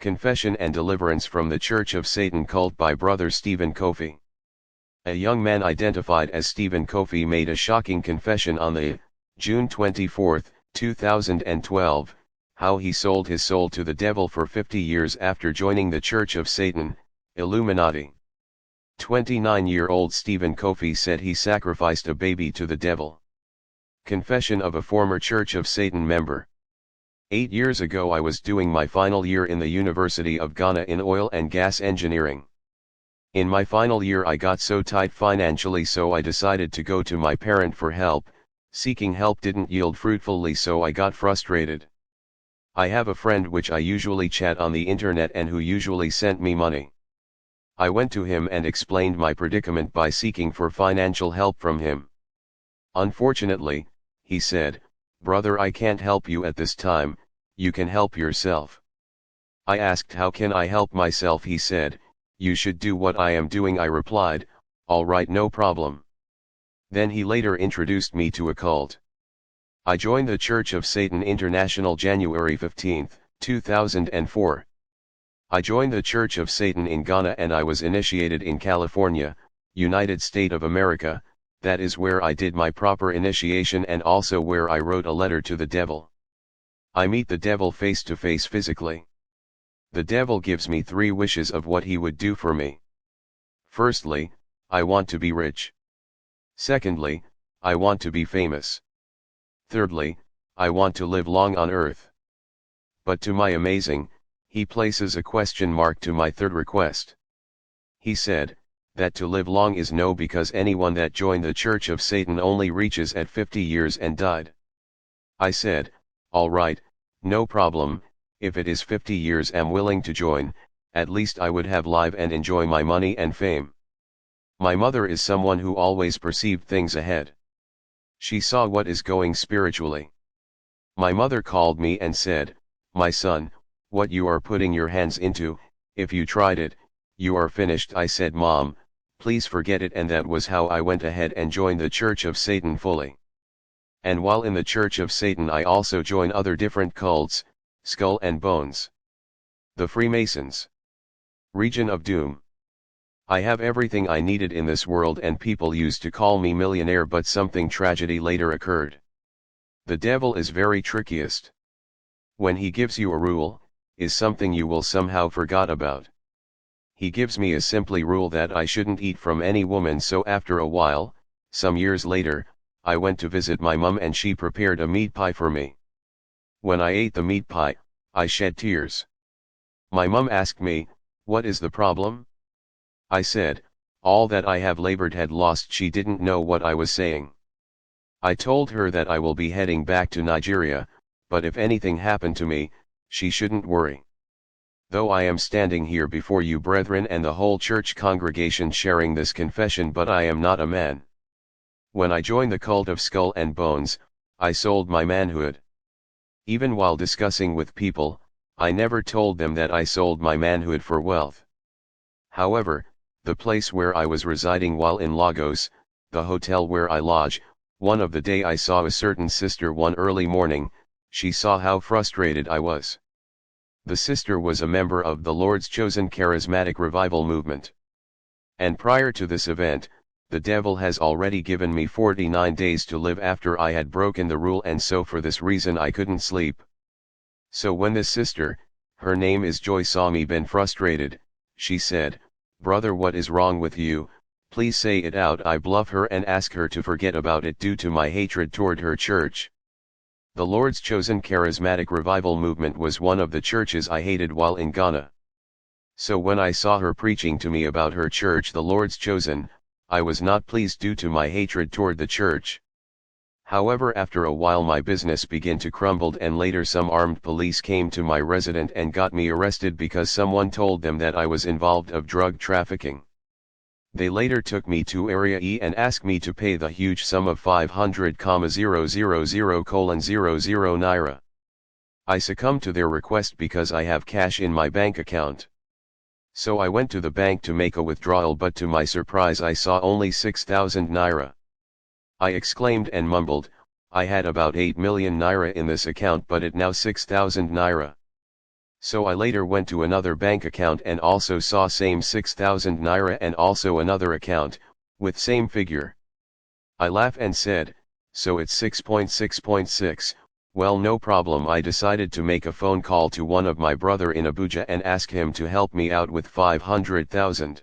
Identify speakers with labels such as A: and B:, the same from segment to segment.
A: Confession and Deliverance from the Church of Satan Cult by Brother Stephen Kofi. A young man identified as Stephen Kofi made a shocking confession on the June 24, 2012, how he sold his soul to the devil for 50 years after joining the Church of Satan, Illuminati. 29-year-old Stephen Kofi said he sacrificed a baby to the devil. Confession of a former Church of Satan member. 8 years ago I was doing my final year in the University of Ghana in oil and gas engineering. In my final year I got so tight financially, so I decided to go to my parent for help. Seeking help didn't yield fruitfully, so I got frustrated. I have a friend which I usually chat on the internet and who usually sent me money. I went to him and explained my predicament by seeking for financial help from him. Unfortunately, he said, "Brother, I can't help you at this time, you can help yourself." I asked, "How can I help myself?" He said, "You should do what I am doing." I replied, "All right, no problem." Then he later introduced me to a cult. I joined the Church of Satan International January 15, 2004. I joined the Church of Satan in Ghana and I was initiated in California, United States of America. That is where I did my proper initiation and also where I wrote a letter to the devil. I meet the devil face to face physically. The devil gives me 3 wishes of what he would do for me. Firstly, I want to be rich. Secondly, I want to be famous. Thirdly, I want to live long on earth. But to my amazing, he places a question mark to my third request. He said, that to live long is no, because anyone that joined the Church of Satan only reaches at 50 years and died. I said, all right, no problem, if it is 50 years I'm willing to join, at least I would have live and enjoy my money and fame. My mother is someone who always perceived things ahead. She saw what is going spiritually. My mother called me and said, "My son, what you are putting your hands into, if you tried it, you are finished." I said, "Mom, please forget it," and that was how I went ahead and joined the Church of Satan fully. And while in the Church of Satan I also join other different cults, Skull and Bones, the Freemasons, Region of Doom. I have everything I needed in this world, and people used to call me millionaire, but something tragedy later occurred. The devil is very trickiest. When he gives you a rule, is something you will somehow forgot about. He gives me a simply rule that I shouldn't eat from any woman, so after a while, some years later, I went to visit my mum and she prepared a meat pie for me. When I ate the meat pie, I shed tears. My mum asked me, "What is the problem?" I said, "All that I have labored had lost." She didn't know what I was saying. I told her that I will be heading back to Nigeria, but if anything happened to me, she shouldn't worry. Though I am standing here before you brethren and the whole church congregation sharing this confession, but I am not a man. When I joined the cult of Skull and Bones, I sold my manhood. Even while discussing with people, I never told them that I sold my manhood for wealth. However, the place where I was residing while in Lagos, the hotel where I lodge, one of the day I saw a certain sister one early morning. She saw how frustrated I was. The sister was a member of the Lord's chosen charismatic revival movement. And prior to this event, the devil has already given me 49 days to live after I had broken the rule, and so for this reason I couldn't sleep. So when this sister, her name is Joy, saw me been frustrated, she said, "Brother, what is wrong with you? Please say it out." I bluff her and ask her to forget about it due to my hatred toward her church. The Lord's chosen charismatic revival movement was one of the churches I hated while in Ghana. So when I saw her preaching to me about her church, the Lord's chosen, I was not pleased due to my hatred toward the church. However, after a while my business began to crumble, and later some armed police came to my residence and got me arrested because someone told them that I was involved of drug trafficking. They later took me to Area E and asked me to pay the huge sum of 500,000,000 naira. I succumbed to their request because I have cash in my bank account. So I went to the bank to make a withdrawal, but to my surprise I saw only 6,000 naira. I exclaimed and mumbled, I had about 8 million naira in this account, but it now 6,000 naira. So I later went to another bank account and also saw same 6,000 naira and also another account, with same figure. I laugh and said, so it's 6.6.6, well no problem. I decided to make a phone call to one of my brother in Abuja and ask him to help me out with 500,000.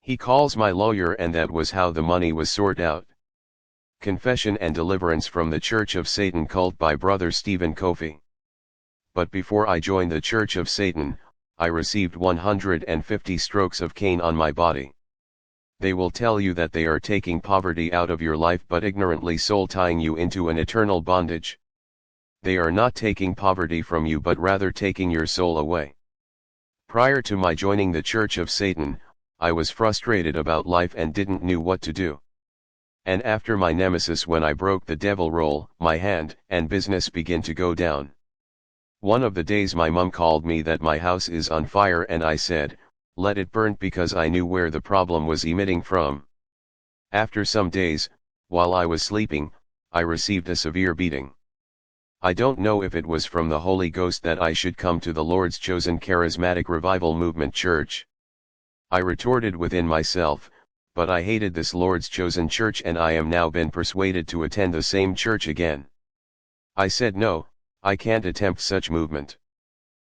A: He calls my lawyer and that was how the money was sorted out. Confession and Deliverance from the Church of Satan cult by Brother Stephen Kofi. But before I joined the Church of Satan, I received 150 strokes of cane on my body. They will tell you that they are taking poverty out of your life but ignorantly soul tying you into an eternal bondage. They are not taking poverty from you but rather taking your soul away. Prior to my joining the Church of Satan, I was frustrated about life and didn't knew what to do. And after my nemesis when I broke the devil roll, my hand and business begin to go down. One of the days my mum called me that my house is on fire and I said, let it burn because I knew where the problem was emitting from. After some days, while I was sleeping, I received a severe beating. I don't know if it was from the Holy Ghost that I should come to the Lord's chosen charismatic revival movement church. I retorted within myself, but I hated this Lord's chosen church and I am now been persuaded to attend the same church again. I said no, I can't attempt such movement.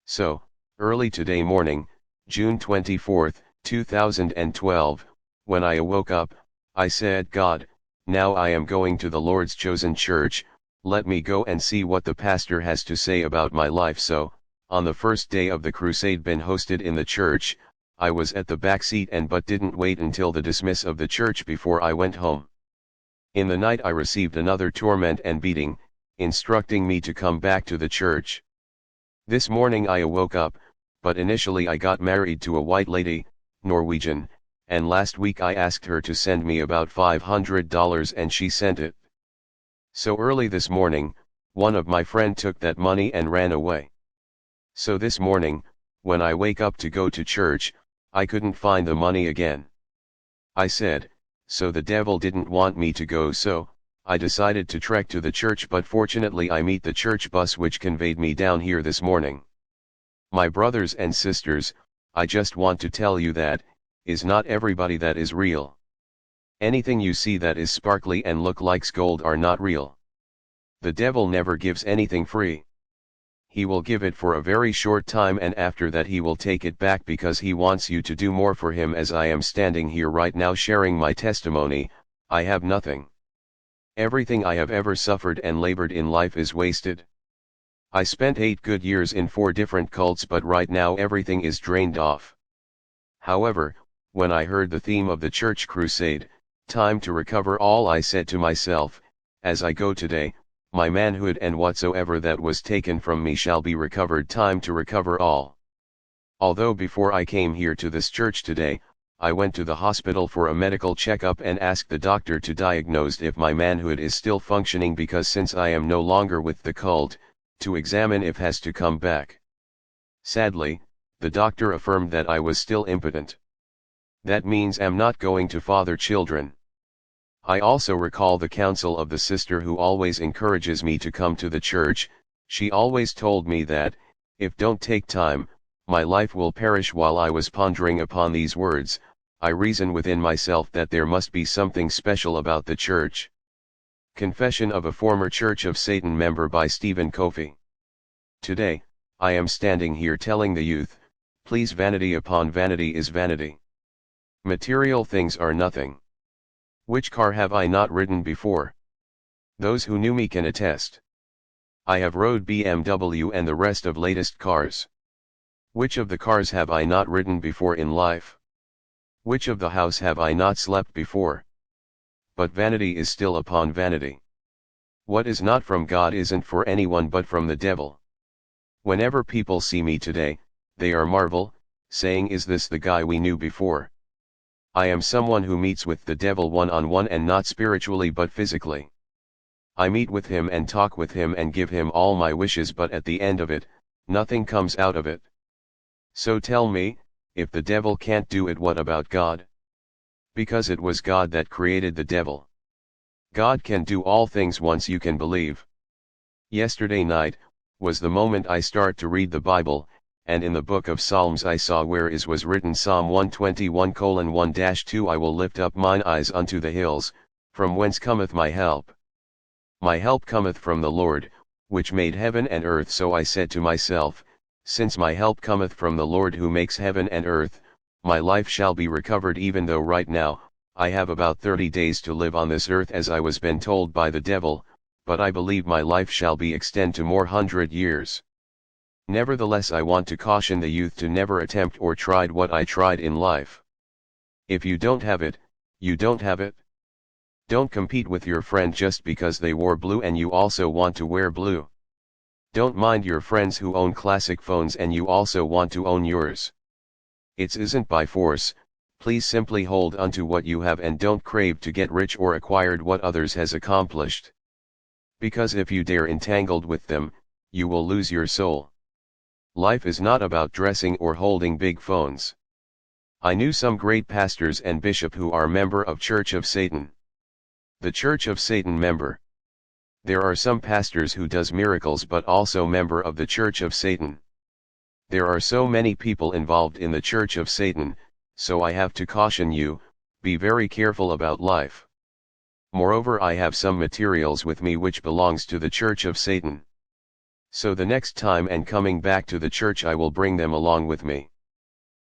A: So, early today morning, June 24, 2012, when I awoke up, I said, God, now I am going to the Lord's chosen church, let me go and see what the pastor has to say about my life. So, on the first day of the crusade been hosted in the church, I was at the back seat but didn't wait until the dismiss of the church before I went home. In the night I received another torment and beating, instructing me to come back to the church. This morning I awoke up, but initially I got married to a white lady, Norwegian, and last week I asked her to send me about $500 and she sent it. So early this morning, one of my friend took that money and ran away. So this morning, when I wake up to go to church, I couldn't find the money again. I said, so the devil didn't want me to go, so I decided to trek to the church, but fortunately I meet the church bus which conveyed me down here this morning. My brothers and sisters, I just want to tell you that, is not everybody that is real. Anything you see that is sparkly and look like gold are not real. The devil never gives anything free. He will give it for a very short time and after that he will take it back because he wants you to do more for him. As I am standing here right now sharing my testimony, I have nothing. Everything I have ever suffered and labored in life is wasted. I spent 8 good years in 4 different cults, but right now everything is drained off. However, when I heard the theme of the church crusade, time to recover all, I said to myself, as I go today, my manhood and whatsoever that was taken from me shall be recovered. Time to recover all. Although before I came here to this church today, I went to the hospital for a medical checkup and asked the doctor to diagnose if my manhood is still functioning, because since I am no longer with the cult, to examine if has to come back. Sadly, the doctor affirmed that I was still impotent. That means I'm not going to father children. I also recall the counsel of the sister who always encourages me to come to the church. She always told me that, if don't take time, my life will perish. While I was pondering upon these words, I reason within myself that there must be something special about the church. Confession of a former Church of Satan member by Stephen Kofi. Today, I am standing here telling the youth, please, vanity upon vanity is vanity. Material things are nothing. Which car have I not ridden before? Those who knew me can attest. I have rode BMW and the rest of latest cars. Which of the cars have I not ridden before in life? Which of the house have I not slept before? But vanity is still upon vanity. What is not from God isn't for anyone but from the devil. Whenever people see me today, they are marvel, saying, is this the guy we knew before? I am someone who meets with the devil one-on-one and not spiritually but physically. I meet with him and talk with him and give him all my wishes, but at the end of it, nothing comes out of it. So tell me, if the devil can't do it, what about God? Because it was God that created the devil. God can do all things once you can believe. Yesterday night was the moment I start to read the Bible, and in the book of Psalms I saw where is was written Psalm 121:1-2 I will lift up mine eyes unto the hills, from whence cometh my help. My help cometh from the Lord, which made heaven and earth. So I said to myself, since my help cometh from the Lord who makes heaven and earth, my life shall be recovered, even though right now, I have about 30 days to live on this earth as I was been told by the devil, but I believe my life shall be extend to more 100 years. Nevertheless, I want to caution the youth to never attempt or tried what I tried in life. If you don't have it, you don't have it. Don't compete with your friend just because they wore blue and you also want to wear blue. Don't mind your friends who own classic phones and you also want to own yours. It isn't by force. Please simply hold onto what you have and don't crave to get rich or acquired what others has accomplished. Because if you dare entangled with them, you will lose your soul. Life is not about dressing or holding big phones. I knew some great pastors and bishop who are member of Church of Satan. The Church of Satan member. There are some pastors who does miracles but also member of the Church of Satan. There are so many people involved in the Church of Satan, so I have to caution you, be very careful about life. Moreover, I have some materials with me which belongs to the Church of Satan. So the next time and coming back to the church I will bring them along with me.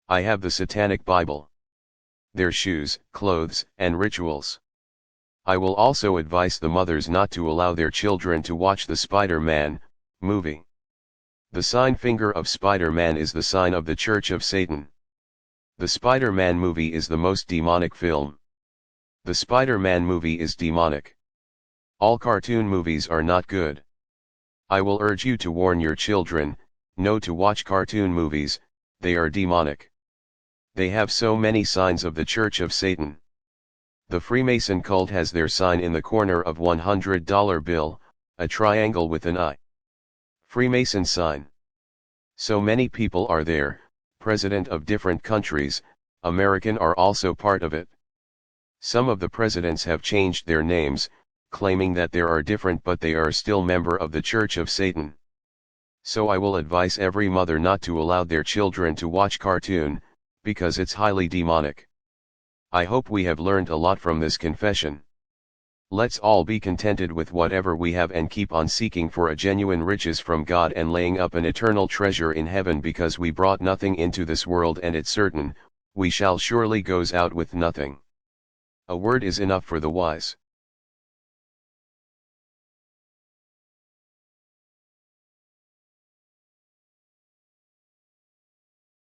A: I have the Satanic Bible, their shoes, clothes, and rituals. I will also advise the mothers not to allow their children to watch the Spider-Man movie. The sign finger of Spider-Man is the sign of the Church of Satan. The Spider-Man movie is the most demonic film. The Spider-Man movie is demonic. All cartoon movies are not good. I will urge you to warn your children, no to watch cartoon movies, they are demonic. They have so many signs of the Church of Satan. The Freemason cult has their sign in the corner of $100 bill, a triangle with an eye. Freemason sign. So many people are there, president of different countries, American are also part of it. Some of the presidents have changed their names, claiming that they are different but they are still member of the Church of Satan. So I will advise every mother not to allow their children to watch cartoon, because it's highly demonic. I hope we have learned a lot from this confession. Let's all be contented with whatever we have and keep on seeking for a genuine riches from God and laying up an eternal treasure in heaven, because we brought nothing into this world and it's certain, we shall surely goes out with nothing. A word is enough for the wise.